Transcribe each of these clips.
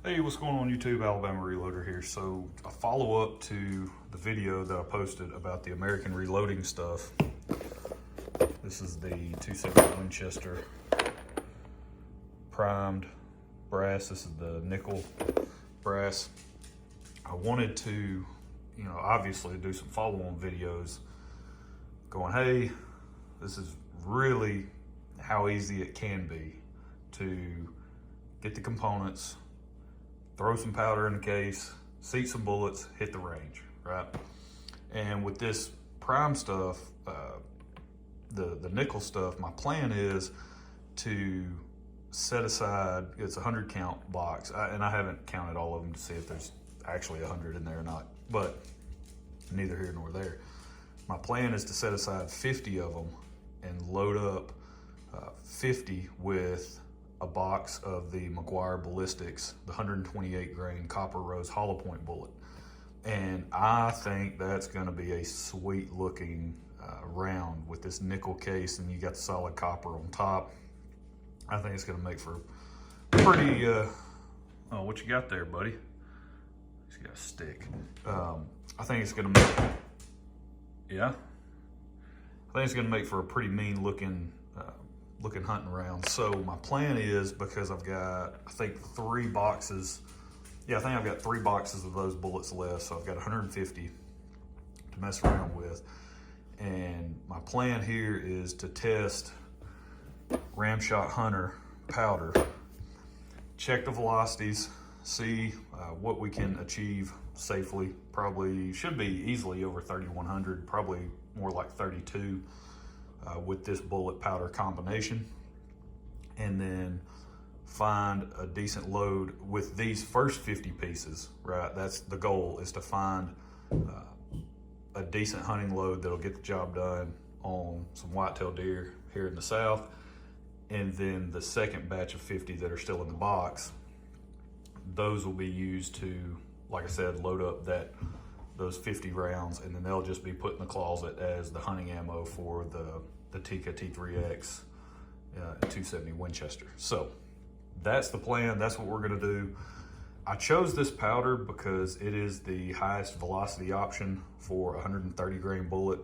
Hey, what's going on YouTube? Alabama Reloader here. So a follow-up to the video that I posted about the American reloading stuff. This is the 270 Winchester primed brass. This is the nickel brass. I wanted to, obviously do some follow-on videos going, hey, this is really how easy it can be to get the components, throw some powder in the case, seat some bullets, hit the range, right? And with this prime stuff, the nickel stuff, my plan is to set aside, it's a 100 count box, and I haven't counted all of them to see if there's actually 100 in there or not, but neither here nor there. My plan is to set aside 50 of them and load up 50 with a box of the Meguiar Ballistics, the 128 grain copper rose hollow point bullet. And I think that's gonna be a sweet looking round with this nickel case, and you got the solid copper on top. I think it's gonna make for pretty, oh, what you got there, buddy? He's got a stick. I think it's gonna make, yeah? I think it's gonna make for a pretty mean looking hunting round. So my plan is, because I've got, I think 3 boxes. Yeah, I think I've got 3 boxes of those bullets left. So I've got 150 to mess around with. And my plan here is to test Ramshot Hunter powder, check the velocities, see what we can achieve safely. Probably should be easily over 3,100, probably more like 32 with this bullet powder combination. And then find a decent load with these first 50 pieces, right? That's the goal, is to find a decent hunting load that'll get the job done on some whitetail deer here in the South. And then the second batch of 50 that are still in the box, those will be used to, like I said, load up those 50 rounds, and then they'll just be put in the closet as the hunting ammo for the Tikka T3X 270 Winchester. So that's the plan. That's what we're gonna do. I chose this powder because it is the highest velocity option for a 130 grain bullet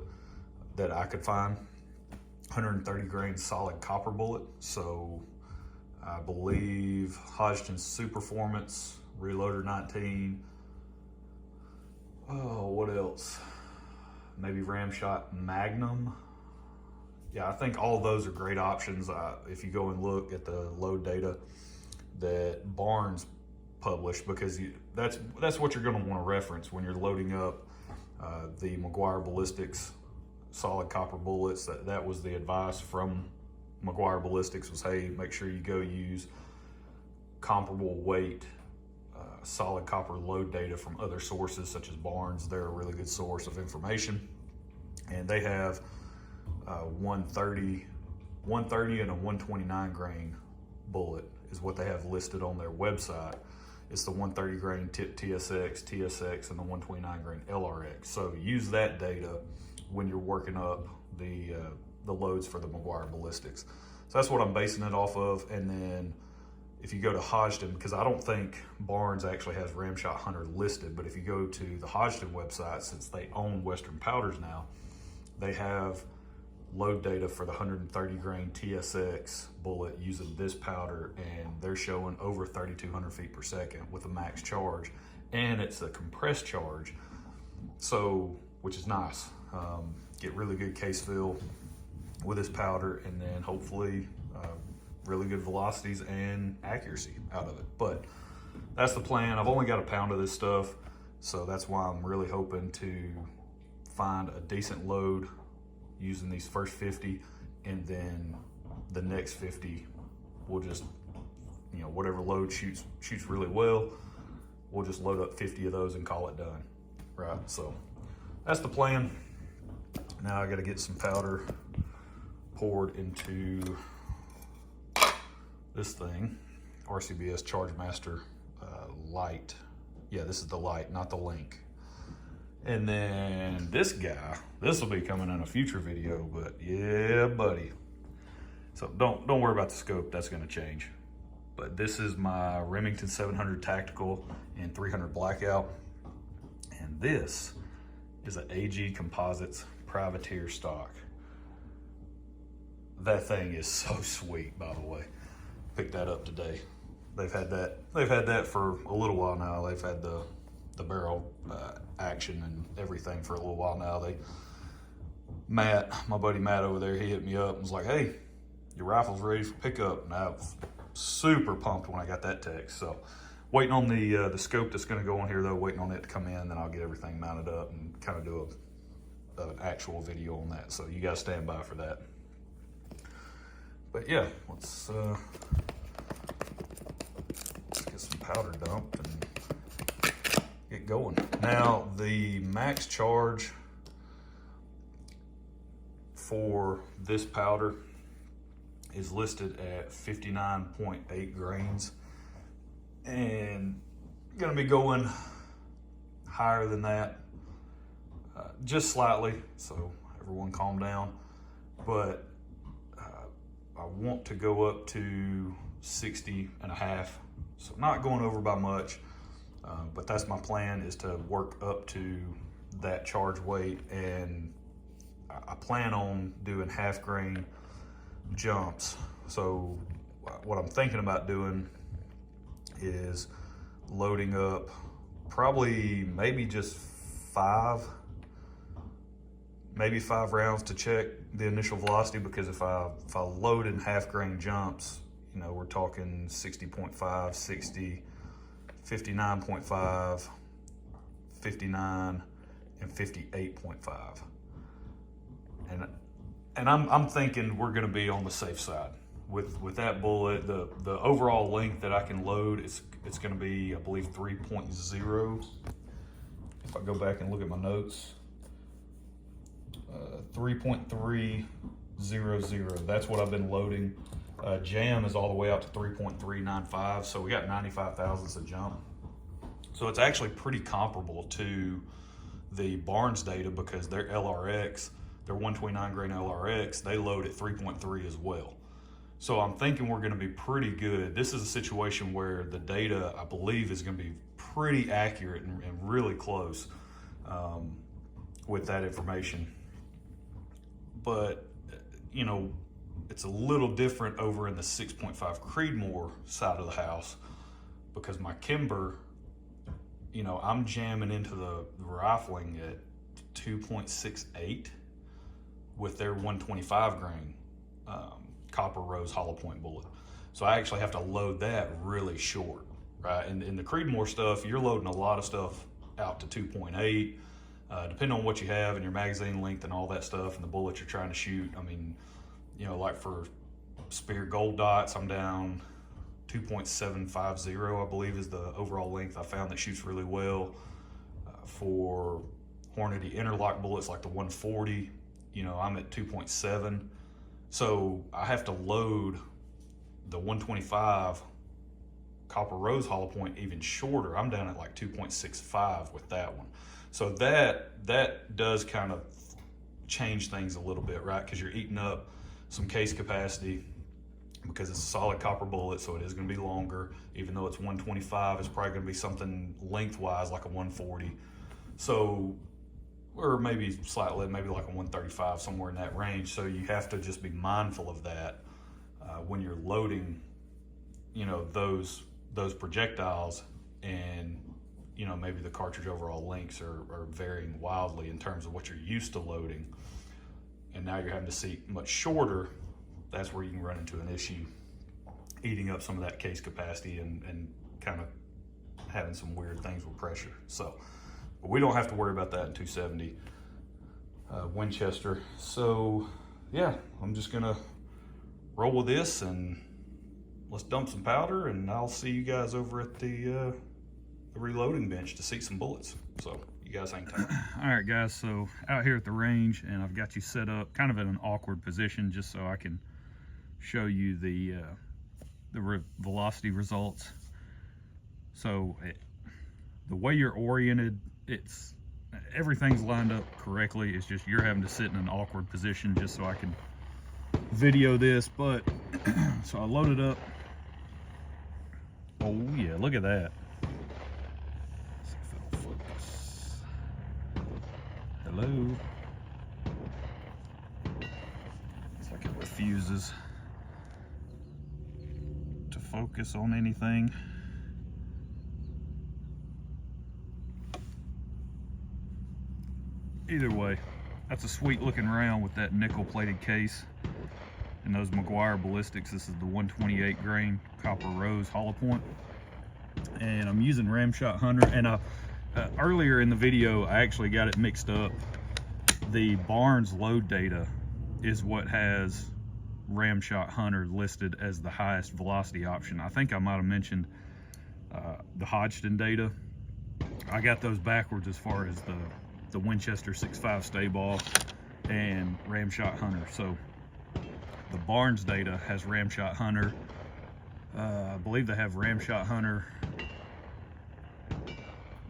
that I could find. 130 grain solid copper bullet. So I believe Hodgdon's Superformance, Reloader 19. Oh, what else? Maybe Ramshot Magnum. Yeah, I think all of those are great options. If you go and look at the load data that Barnes published, because that's what you're going to want to reference when you're loading up the Meguiar Ballistics solid copper bullets. That was the advice from Meguiar Ballistics, was, hey, make sure you go use comparable weight solid copper load data from other sources such as Barnes. They're a really good source of information, and they have 130 and a 129 grain bullet is what they have listed on their website. It's the 130 grain TSX, and the 129 grain LRX. So use that data when you're working up the loads for the Meguiar Ballistics. So that's what I'm basing it off of. And then if you go to Hodgdon, because I don't think Barnes actually has Ramshot Hunter listed, but if you go to the Hodgdon website, since they own Western Powders now, they have load data for the 130 grain TSX bullet using this powder, and they're showing over 3,200 feet per second with a max charge, and it's a compressed charge, so, which is nice. Get really good case fill with this powder, and then hopefully really good velocities and accuracy out of it. But that's the plan. I've only got a pound of this stuff, so that's why I'm really hoping to find a decent load using these first 50, and then the next 50 we'll just, whatever load shoots really well, we'll just load up 50 of those and call it done, right? So that's the plan. Now I got to get some powder poured into this thing, RCBS Chargemaster Light. Yeah, this is the light, not the link. And then this guy, this will be coming in a future video, but yeah, buddy. So don't worry about the scope, that's gonna change. but this is my Remington 700 Tactical and 300 Blackout. And this is an AG Composites Privateer stock. That thing is so sweet, by the way. Picked that up today. They've had that for a little while now. They've had the barrel action and everything for a little while now. Matt, my buddy Matt over there, he hit me up and was like, hey, your rifle's ready for pickup. And I was super pumped when I got that text. So waiting on the scope that's gonna go on here though, waiting on it to come in, then I'll get everything mounted up and kind of do an actual video on that. So you guys stand by for that. But yeah, let's get some powder dumped and get going. Now the max charge for this powder is listed at 59.8 grains, and gonna be going higher than that, just slightly, so everyone calm down. But I want to go up to 60.5, so not going over by much, but that's my plan, is to work up to that charge weight. And I plan on doing half grain jumps. So what I'm thinking about doing is loading up probably maybe just five rounds to check the initial velocity, because if I load in half grain jumps, you know, we're talking 60.5, 60, 59.5, 59, and 58.5. And I'm thinking we're gonna be on the safe side with that bullet. The overall length that I can load, it's gonna be, I believe, 3.0. If I go back and look at my notes, 3.300. That's what I've been loading. Jam is all the way out to 3.395. So we got 95 thousandths a jump. So it's actually pretty comparable to the Barnes data, because their LRX, their 129 grain LRX, they load at 3.3 as well. So I'm thinking we're gonna be pretty good. This is a situation where the data, I believe, is gonna be pretty accurate and really close with that information. But, you know, it's a little different over in the 6.5 Creedmoor side of the house, because my Kimber, you know, I'm jamming into the rifling at 2.68 with their 125 grain copper rose hollow point bullet. So I actually have to load that really short, right? And in the Creedmoor stuff, you're loading a lot of stuff out to 2.8. Depending on what you have and your magazine length and all that stuff and the bullets you're trying to shoot. I mean, you know, like for Spear Gold Dots, I'm down 2.750, I believe, is the overall length I found that shoots really well. For Hornady interlock bullets like the 140, you know, I'm at 2.7. So I have to load the 125 copper rose hollow point even shorter. I'm down at like 2.65 with that one. So that does kind of change things a little bit, right? Because you're eating up some case capacity, because it's a solid copper bullet, so it is going to be longer. Even though it's 125, it's probably going to be something lengthwise like a 140. So, or maybe slightly, maybe like a 135, somewhere in that range. So you have to just be mindful of that when you're loading, you know, those projectiles. And you know, maybe the cartridge overall lengths are varying wildly in terms of what you're used to loading. And now you're having to see much shorter. That's where you can run into an issue, eating up some of that case capacity and kind of having some weird things with pressure. So, but we don't have to worry about that in 270 Winchester. So yeah, I'm just gonna roll with this and let's dump some powder, and I'll see you guys over at the reloading bench to see some bullets. So you guys hang tight. All right guys, so out here at the range, and I've got you set up kind of in an awkward position just so I can show you the velocity results. So the way you're oriented, everything's lined up correctly. It's just you're having to sit in an awkward position just so I can video this. But so I loaded up Oh yeah, look at that. Let's see if it'll focus. Hello. It's like it refuses to focus on anything. Either way, that's a sweet looking round with that nickel plated case and those McGuire ballistics. This is the 128 grain copper rose hollow point, and I'm using Ramshot Hunter. And earlier in the video I actually got it mixed up. The Barnes load data is what has Ramshot Hunter listed as the highest velocity option. I think I might have mentioned the Hodgdon data. I got those backwards as far as the Winchester 6.5 stay ball and Ramshot Hunter. So the Barnes data has Ramshot Hunter. I believe they have Ramshot Hunter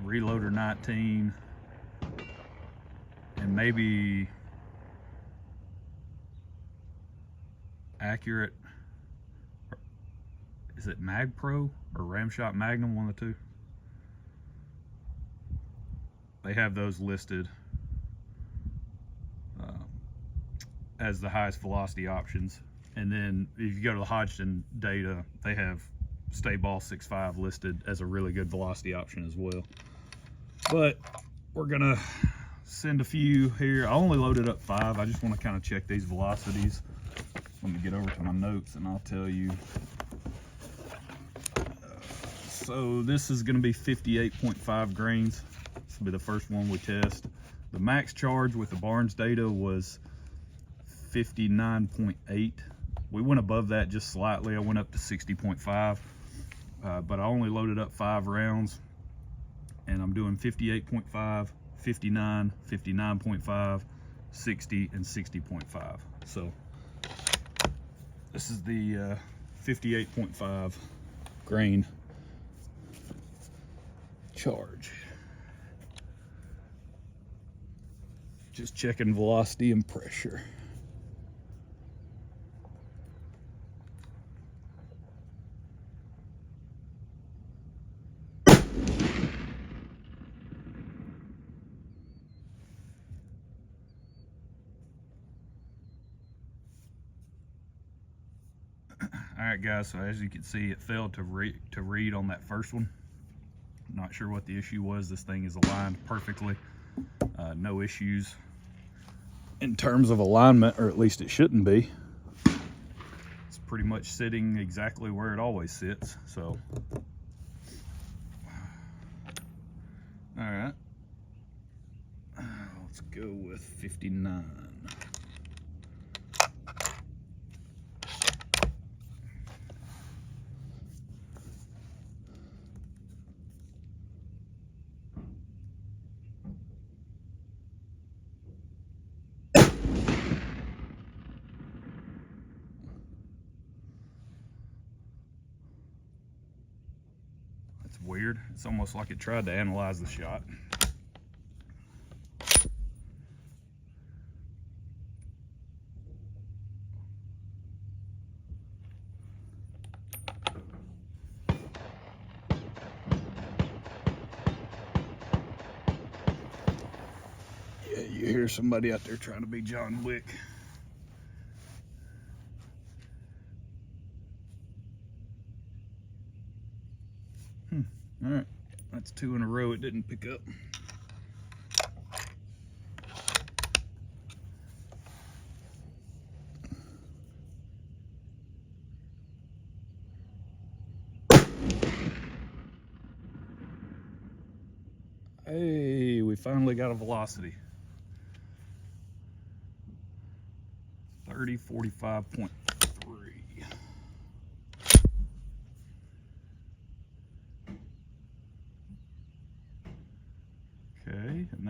Reloader 19 and maybe Accurate. Is it Mag Pro or Ramshot Magnum, one of the two? They have those listed as the highest velocity options. And then if you go to the Hodgdon data, they have Stay Ball 6.5 listed as a really good velocity option as well. But we're gonna send a few here. I only loaded up 5. I just want to kind of check these velocities. Let me get over to my notes and I'll tell you. So this is gonna be 58.5 grains. This will be the first one we test. The max charge with the Barnes data was 59.8. We went above that just slightly. I went up to 60.5, but I only loaded up 5 rounds, and I'm doing 58.5, 59, 59.5, 60, and 60.5. So this is the 58.5 grain charge. Just checking velocity and pressure. All right, guys, so as you can see, it failed to read on that first one. Not sure what the issue was. This thing is aligned perfectly. No issues in terms of alignment, or at least it shouldn't be. It's pretty much sitting exactly where it always sits. So, all right, let's go with 59. Weird. It's almost like it tried to analyze the shot. Yeah, you hear somebody out there trying to be John Wick. All right, that's 2 in a row it didn't pick up. Hey, we finally got a velocity. 3045.3. Okay, and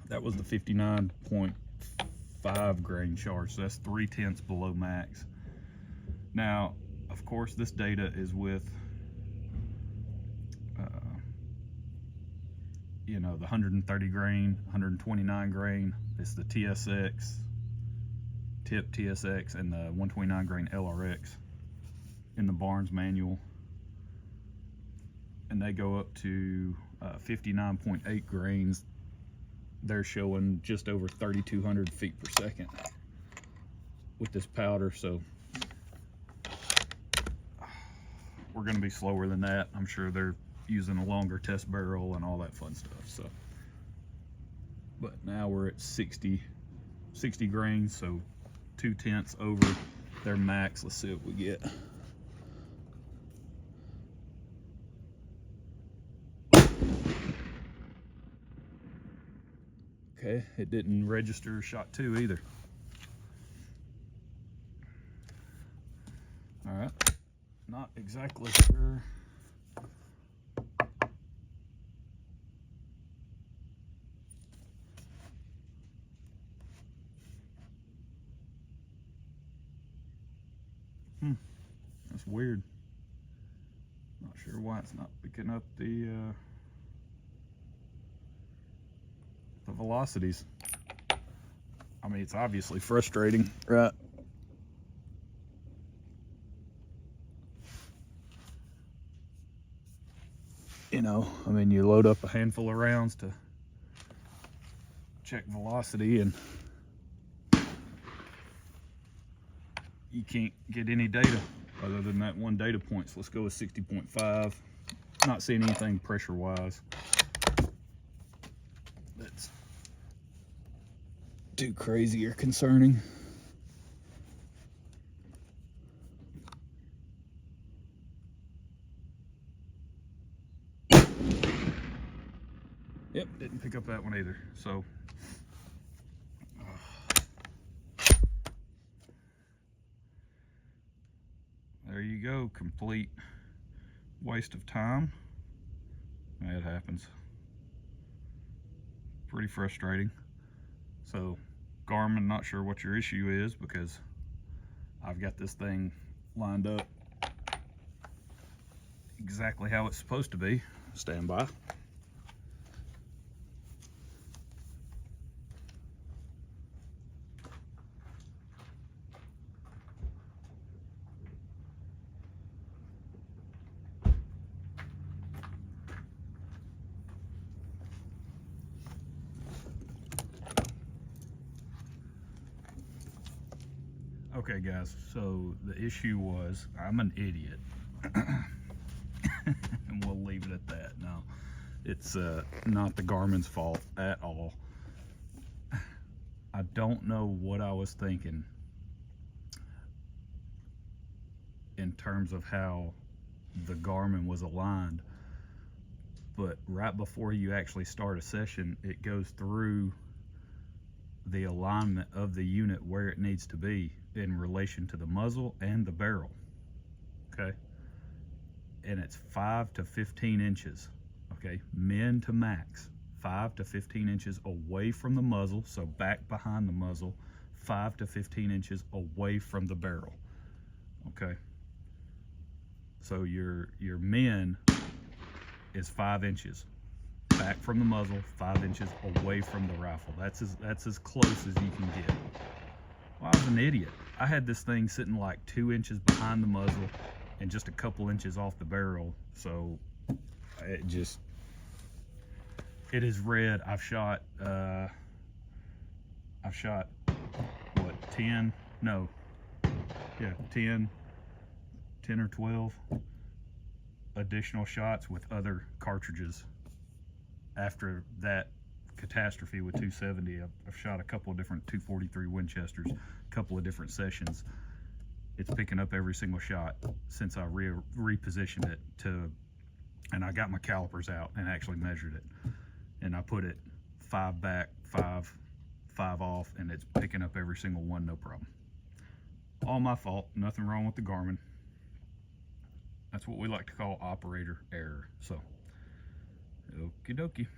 that was the 59.5 grain charge, so that's 0.3 below max. Now, of course, this data is with, you know, the 130 grain, 129 grain. It's the TSX, tip TSX, and the 129 grain LRX. in the Barnes manual, and they go up to 59.8 grains. They're showing just over 3,200 feet per second with this powder, so we're going to be slower than that. I'm sure they're using a longer test barrel and all that fun stuff. So, but now we're at 60 grains, so 0.2 over their max. Let's see what we get. Okay, it didn't register shot 2 either. All right, not exactly sure. That's weird. Not sure why it's not picking up the velocities. I mean, it's obviously frustrating, right? You know, I mean, you load up a handful of rounds to check velocity and you can't get any data other than that one data point. So let's go with 60.5. Not seeing anything pressure wise that's too crazy or concerning. Yep, didn't pick up that one either. So there you go, complete waste of time. It happens. Pretty frustrating. So Garmin, not sure what your issue is, because I've got this thing lined up exactly how it's supposed to be. Stand by. Okay guys, so the issue was I'm an idiot. And we'll leave it at that. No, it's not the Garmin's fault at all. I don't know what I was thinking in terms of how the Garmin was aligned, but right before you actually start a session, it goes through the alignment of the unit where it needs to be in relation to the muzzle and the barrel. Okay, and it's 5 to 15 inches. Okay, min to max, 5 to 15 inches away from the muzzle, so back behind the muzzle, 5 to 15 inches away from the barrel. Okay, so your min is 5 inches back from the muzzle, 5 inches away from the rifle. That's as close as you can get. Well, I was an idiot. I had this thing sitting like 2 inches behind the muzzle and just a couple inches off the barrel, so it is red. I've shot what, 10 or 12 additional shots with other cartridges after that catastrophe with 270. I've shot a couple of different 243 Winchesters, a couple of different sessions. It's picking up every single shot since I repositioned it to, and I got my calipers out and actually measured it, and I put it 5 back, 5 off, and it's picking up every single one, no problem. All my fault, nothing wrong with the Garmin. That's what we like to call operator error. So, okie dokie.